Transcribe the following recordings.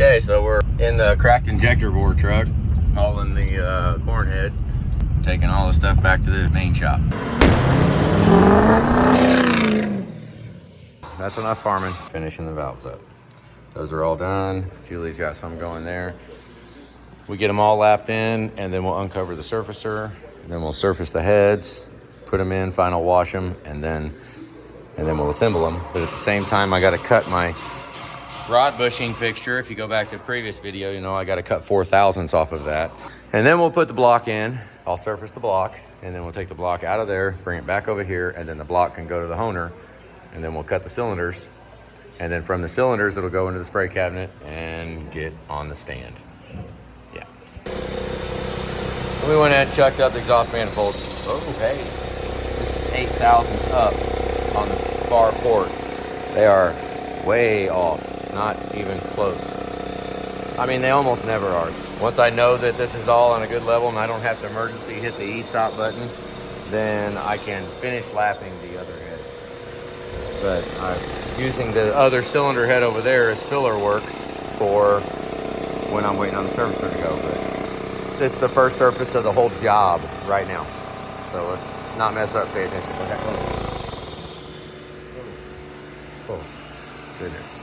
Okay, so we're in the cracked injector bore truck, hauling the corn head, taking all the stuff back to the main shop. That's enough farming. Finishing the valves up. Those are all done. Julie's got some going there. We get them all lapped in, and then we'll uncover the surfacer, and then we'll surface the heads, put them in, final wash them, and then we'll assemble them. But at the same time, I got to cut my rod bushing fixture. If you go back to the previous video, you know I got to cut 4/1000ths off of that. And then we'll put the block in. I'll surface the block, and then we'll take the block out of there, bring it back over here, and then the block can go to the honer, and then we'll cut the cylinders. And then from the cylinders, it'll go into the spray cabinet and get on the stand. Yeah. We went ahead and chucked up the exhaust manifolds. Oh, hey. This is 8/1000ths up on the far port. They are way off. Not even close. I mean, they almost never are. Once I know that this is all on a good level and I don't have to emergency hit the E-stop button, then I can finish lapping the other head. But I'm using the other cylinder head over there as filler work for when I'm waiting on the surfacer to go. But this is the first surface of the whole job right now. So let's not mess up, pay attention. Look that close. Oh, goodness.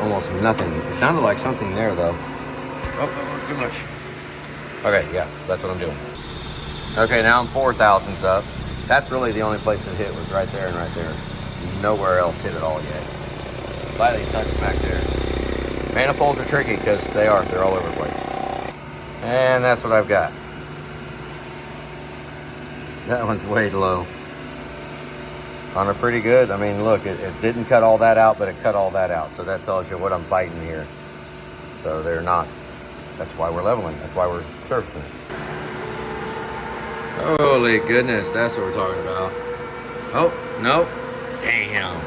Almost nothing. It sounded like something there though. Oh, too much. Okay, yeah, that's what I'm doing. Okay, now I'm 4/1000ths up. That's really the only place it hit was right there and right there. Nowhere else hit at all yet. Slightly touched back there. Manifolds are tricky because they're all over the place. And that's what I've got. That one's way low. On a pretty good. I mean, look, it didn't cut all that out, but it cut all that out. So that tells you what I'm fighting here. So they're not. That's why we're leveling. That's why we're surfacing. Holy goodness, that's what we're talking about. Oh, nope. Damn.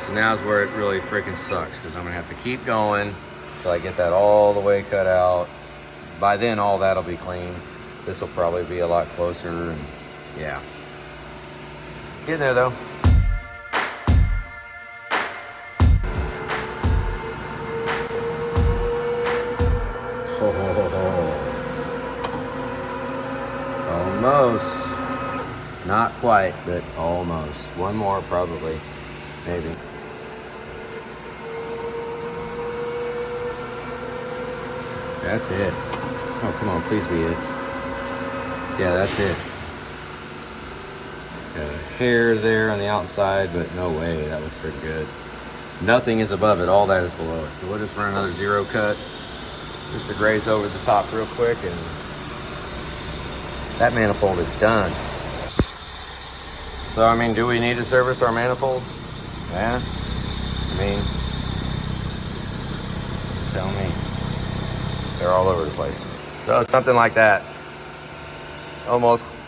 So now's where it really freaking sucks, because I'm going to have to keep going until I get that all the way cut out. By then, all that'll be clean. This will probably be a lot closer, and yeah. It's getting there, though. Almost. Not quite, but almost. One more probably. Maybe. That's it. Oh, come on, please be it. Yeah, that's it. Got a hair there on the outside, but no way, that looks pretty good. Nothing is above it, all that is below it. So we'll just run another zero cut, just to graze over the top real quick, and that manifold is done. So, I mean, do we need to service our manifolds? Yeah, I mean, tell me. They're all over the place. So something like that.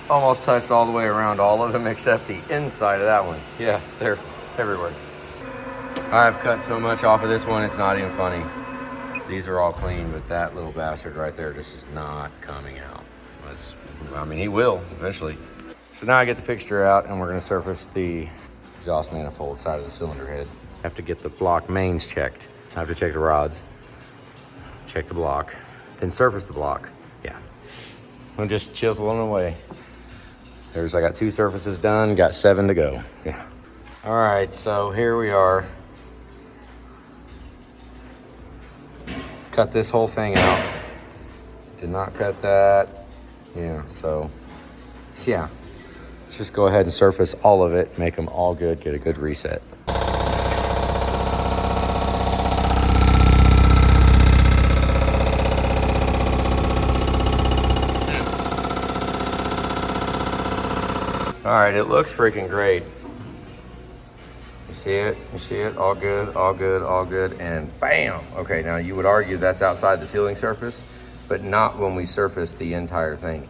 Almost touched all the way around all of them except the inside of that one. Yeah, they're everywhere. I've cut so much off of this one, it's not even funny. These are all clean, but that little bastard right there just is not coming out. I mean, he will eventually. So now I get the fixture out, and we're gonna surface the exhaust manifold side of the cylinder head. Have to get the block mains checked. I have to check the rods, check the block, then surface the block. Yeah, I'm just chiseling away. I got 2 surfaces done, got 7 to go. Yeah. All right, so here we are. Cut this whole thing out. Did not cut that. Yeah, so yeah. Let's just go ahead and surface all of it, make them all good, get a good reset. All right, it looks freaking great. You see it? You see it? All good, all good, all good, and bam! Okay, now you would argue that's outside the sealing surface, but not when we surface the entire thing.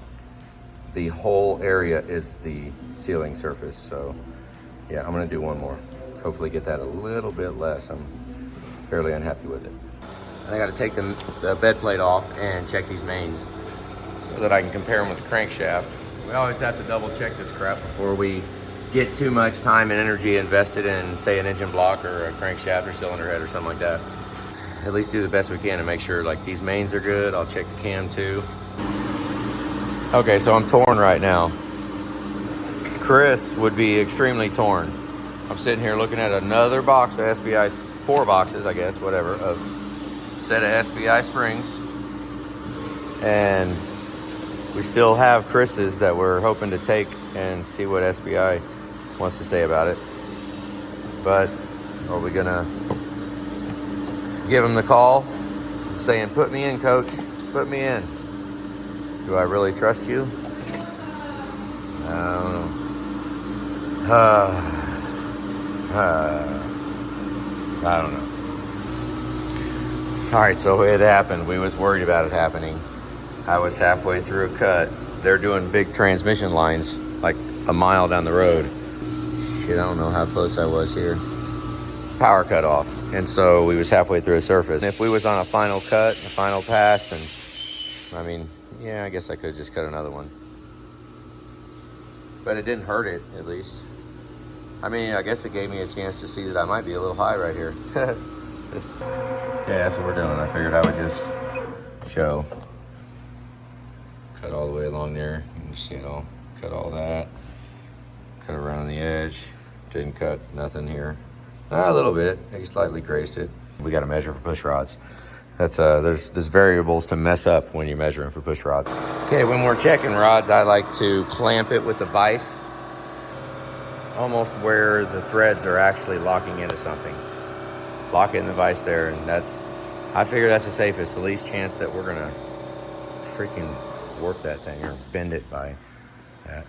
The whole area is the sealing surface, so yeah, I'm gonna do one more. Hopefully get that a little bit less. I'm fairly unhappy with it. I gotta take the bed plate off and check these mains so that I can compare them with the crankshaft. We always have to double check this crap before we get too much time and energy invested in, say, an engine block or a crankshaft or cylinder head or something like that. At least do the best we can to make sure like these mains are good. I'll check the cam too. Okay, so I'm torn right now. Chris would be extremely torn. I'm sitting here looking at another box of SBI, 4 boxes, I guess, whatever, of set of SBI springs. And we still have Chris's that we're hoping to take and see what SBI wants to say about it. But are we gonna give him the call saying, put me in, coach, put me in? Do I really trust you? I don't know. I don't know. All right, so it happened. We was worried about it happening. I was halfway through a cut. They're doing big transmission lines like a mile down the road. Shit, I don't know how close I was here. Power cut off. And so we was halfway through a surface. If we was on a final cut, a final pass, and I mean, yeah, I guess I could just cut another one. But it didn't hurt it, at least. I mean, I guess it gave me a chance to see that I might be a little high right here. Okay, that's what we're doing. I figured I would just show. Cut all the way along there. You can see it all. Cut all that. Cut around the edge. Didn't cut nothing here. A little bit. I slightly grazed it. We got to measure for push rods. That's there's variables to mess up when you're measuring for push rods. Okay, when we're checking rods, I like to clamp it with the vise, almost where the threads are actually locking into something. Lock it in the vise there, and I figure that's the safest. The least chance that we're gonna freaking warp that thing or bend it by that.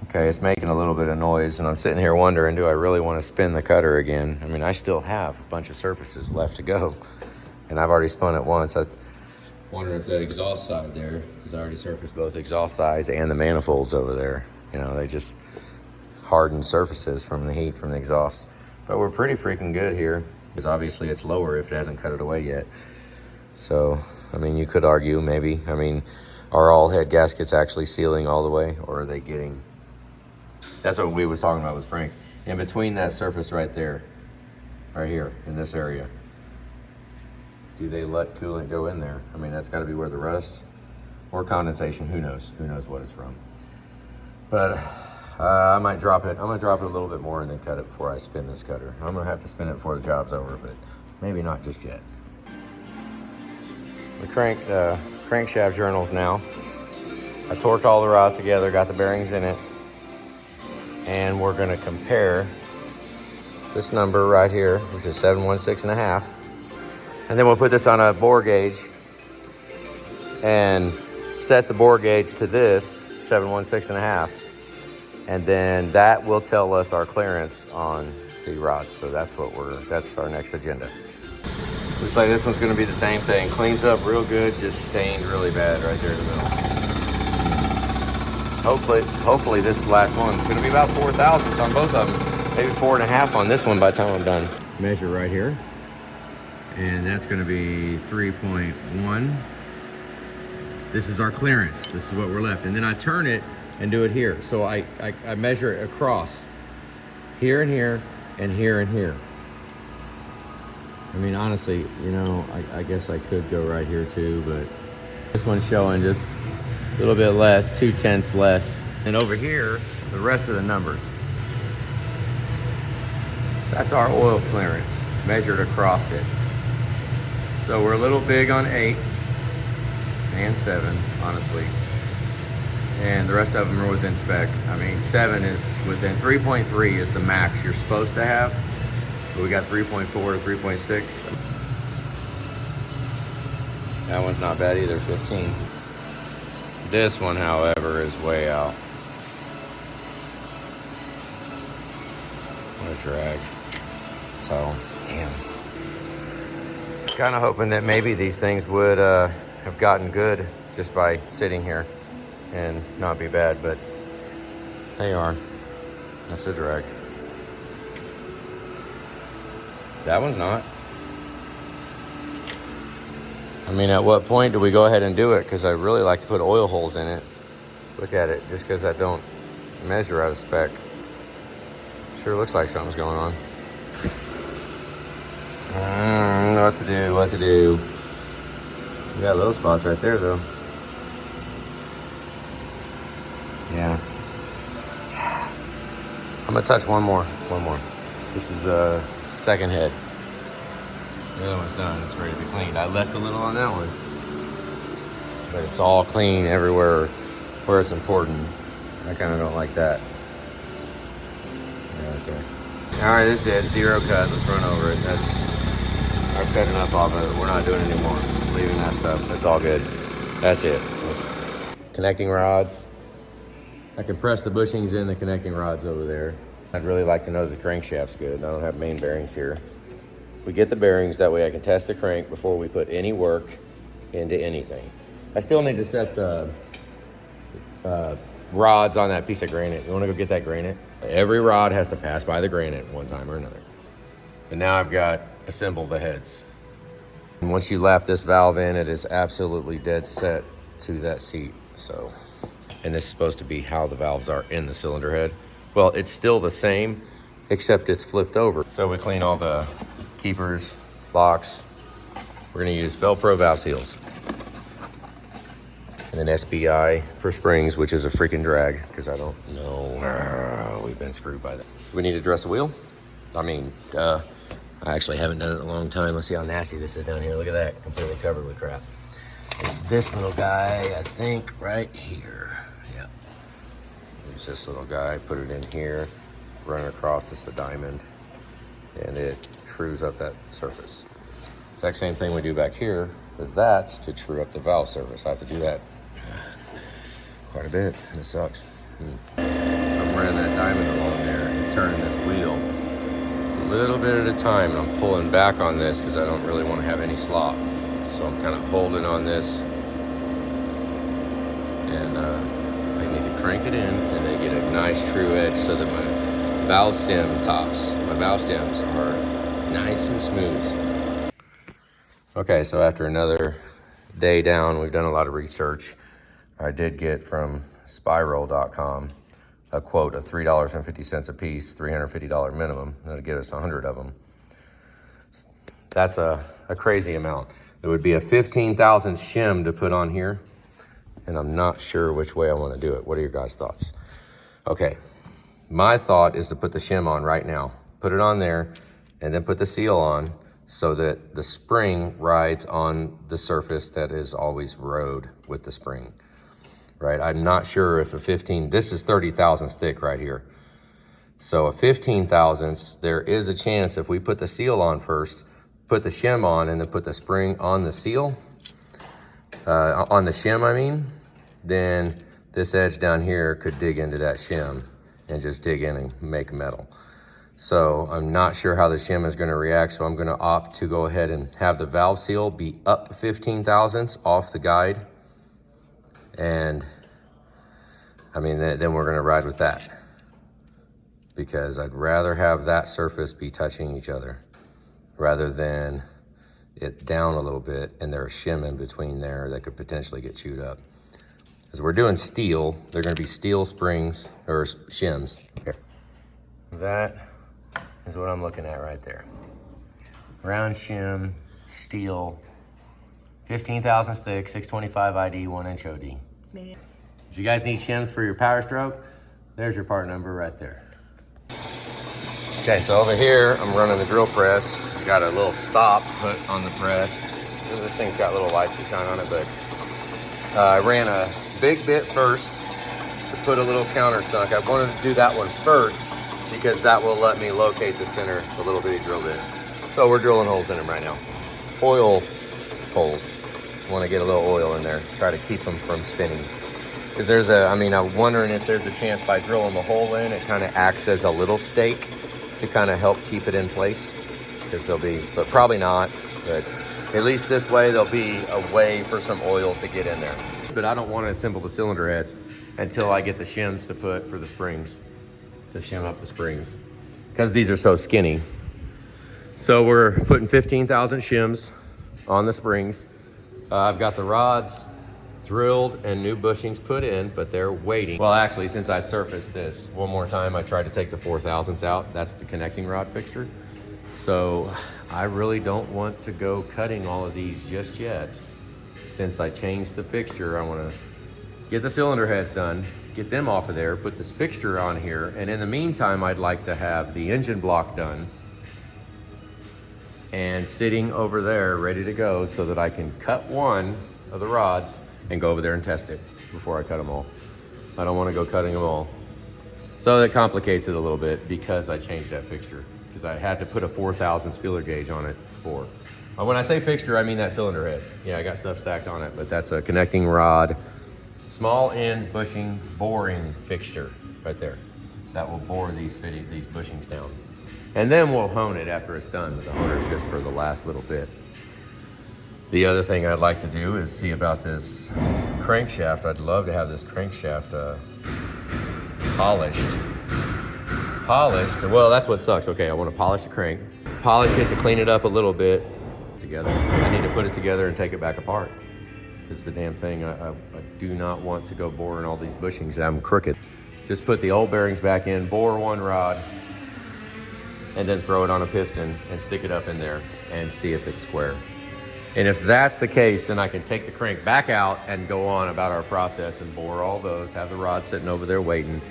Okay, it's making a little bit of noise, and I'm sitting here wondering, do I really want to spin the cutter again? I mean, I still have a bunch of surfaces left to go, and I've already spun it once. I wonder if that exhaust side there, because I already surfaced both exhaust sides and the manifolds over there. You know, they just hardened surfaces from the heat from the exhaust. But we're pretty freaking good here, because obviously it's lower if it hasn't cut it away yet. So, I mean, you could argue maybe, I mean, are all head gaskets actually sealing all the way, or are they getting... That's what we was talking about with Frank. In between that surface right there, right here, in this area, do they let coolant go in there? I mean, that's got to be where the rust or condensation, who knows? Who knows what it's from? But I might drop it. I'm going to drop it a little bit more and then cut it before I spin this cutter. I'm going to have to spin it before the job's over, but maybe not just yet. The crankshaft journals now. I torqued all the rods together, got the bearings in it, and we're going to compare this number right here, which is 716.5. And then we'll put this on a bore gauge and set the bore gauge to this 716.5. And then that will tell us our clearance on the rods. So that's our next agenda. Looks like this one's gonna be the same thing. Cleans up real good, just stained really bad right there in the middle. Hopefully this last one's gonna be about 4 thousandths on both of them. Maybe 4.5 on this one by the time I'm done. Measure right here. And that's gonna be 3.1. This is our clearance. This is what we're left. And then I turn it and do it here. So I measure it across here and here and here and here. I mean, honestly, you know, I guess I could go right here too, but this one's showing just a little bit less, 0.2 less. And over here, the rest of the numbers. That's our oil clearance measured across it. So we're a little big on 8 and 7, honestly. And the rest of them are within spec. I mean, 7 is within, 3.3 is the max you're supposed to have. But we got 3.4 to 3.6. That one's not bad either, 15. This one, however, is way out. What a drag. So, damn. Kind of hoping that maybe these things would have gotten good just by sitting here and not be bad, but they are. That's a drag. That one's not. I mean, at what point do we go ahead and do it? Because I really like to put oil holes in it. Look at it, just because I don't measure out of spec. Sure looks like something's going on. What to do, what to do. We got little spots right there though. Yeah. I'm gonna touch one more. This is the second head. The other one's done, it's ready to be cleaned. I left a little on that one, but it's all clean everywhere where it's important. I kind of don't like that. Yeah, okay. All right, this is it, 0 cut. Let's run over it. I've cut enough off of it. We're not doing it anymore. Leaving that stuff, that's all good. That's it. Connecting rods. I can press the bushings in the connecting rods over there. I'd really like to know that the crankshaft's good. I don't have main bearings here. We get the bearings, that way I can test the crank before we put any work into anything. I still need to set the rods on that piece of granite. You wanna go get that granite? Every rod has to pass by the granite one time or another. And now I've got assembled the heads. And once you lap this valve in, it is absolutely dead set to that seat. So, and this is supposed to be how the valves are in the cylinder head. Well, it's still the same, except it's flipped over. So we clean all the keepers, locks. We're gonna use Velcro valve seals. And then SBI for springs, which is a freaking drag, because I don't know. We've been screwed by that. Do we need to dress the wheel? I mean, I actually haven't done it in a long time. Let's see how nasty this is down here. Look at that, completely covered with crap. It's this little guy, I think, right here. Yeah. There's this little guy, put it in here, run across this a diamond, and it trues up that surface. Exact same thing we do back here with that to true up the valve surface. I have to do that quite a bit, and it sucks. I'm running that diamond along there and turning this wheel a little bit at a time, and I'm pulling back on this because I don't really want to have any slop. So I'm kind of holding on this, and I need to crank it in and then get a nice true edge so that my valve stems are nice and smooth. Okay, so after another day down, we've done a lot of research. I did get from spiral.com a quote of $3.50 a piece, $350 minimum. That'll get us 100 of them. That's a crazy amount. It would be a 15,000 shim to put on here, and I'm not sure which way I want to do it. What are your guys' thoughts? Okay, my thought is to put the shim on right now. Put it on there, and then put the seal on so that the spring rides on the surface that is always rode with the spring, right? I'm not sure if this is 30 thousandths thick right here. So a 15 thousandths, there is a chance if we put the seal on first, put the shim on, and then put the spring on the seal, on the shim, I mean, then this edge down here could dig into that shim and just dig in and make metal. So I'm not sure how the shim is gonna react, so I'm gonna opt to go ahead and have the valve seal be up 15 thousandths off the guide. And I mean, then we're gonna ride with that, because I'd rather have that surface be touching each other rather than it down a little bit and there's a shim in between there that could potentially get chewed up. Because we're doing steel, they're gonna be steel springs or shims. Here. That is what I'm looking at right there. Round shim, steel, 15 thousandths thick, 625 ID, 1-inch OD. If you guys need shims for your power stroke, there's your part number right there. Okay, so over here, I'm running the drill press. Got a little stop put on the press. This thing's got little lights that shine on it, but I ran a big bit first to put a little countersunk. I wanted to do that one first because that will let me locate the center, the little bitty drill bit. So we're drilling holes in them right now. Oil holes. Want to get a little oil in there, try to keep them from spinning. Because I'm wondering if there's a chance by drilling the hole in, it kind of acts as a little stake to kind of help keep it in place. Because but probably not, but at least this way there'll be a way for some oil to get in there. But I don't want to assemble the cylinder heads until I get the shims to put for the springs, to shim up the springs, because these are so skinny. So we're putting 15,000 shims on the springs. I've got the rods drilled and new bushings put in, but they're waiting. Well, actually, since I surfaced this one more time, I tried to take the 4/1000 out. That's the connecting rod fixture. So I really don't want to go cutting all of these just yet. Since I changed the fixture, I want to get the cylinder heads done, get them off of there, put this fixture on here, and in the meantime, I'd like to have the engine block done and sitting over there ready to go so that I can cut one of the rods and go over there and test it before I cut them all. I don't want to go cutting them all. So that complicates it a little bit because I changed that fixture, because I had to put a 4/1000 feeler gauge on it before. When I say fixture, I mean that cylinder head. Yeah, I got stuff stacked on it, but that's a connecting rod, small end bushing boring fixture right there. That will bore these bushings down. And then we'll hone it after it's done, but the honer's just for the last little bit. The other thing I'd like to do is see about this crankshaft. I'd love to have this crankshaft polished. Well, that's what sucks. Okay, I want to polish the crank, polish it to clean it up a little bit together. I need to put it together and take it back apart. It's the damn thing. I do not want to go boring all these bushings. I'm crooked. Just put the old bearings back in, bore one rod, and then throw it on a piston and stick it up in there and see if it's square. And if that's the case, then I can take the crank back out and go on about our process and bore all those, have the rods sitting over there waiting,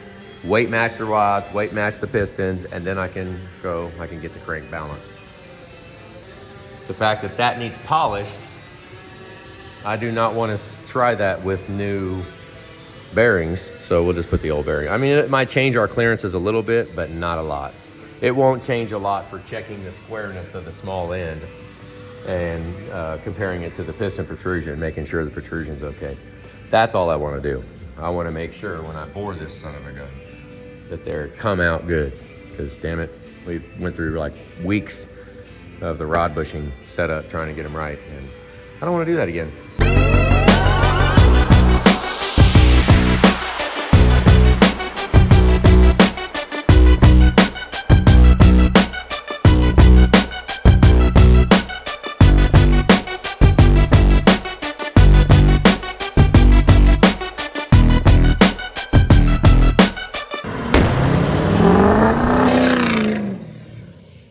weight match the rods, weight match the pistons, and then I can get the crank balanced. The fact that that needs polished, I do not want to try that with new bearings, so we'll just put the old bearing. I mean, it might change our clearances a little bit, but not a lot. It won't change a lot for checking the squareness of the small end and comparing it to the piston protrusion, making sure the protrusion's okay. That's all I want to do. I want to make sure when I bore this son of a gun that they're come out good, because damn it, we went through like weeks of the rod bushing setup trying to get them right, and I don't want to do that again.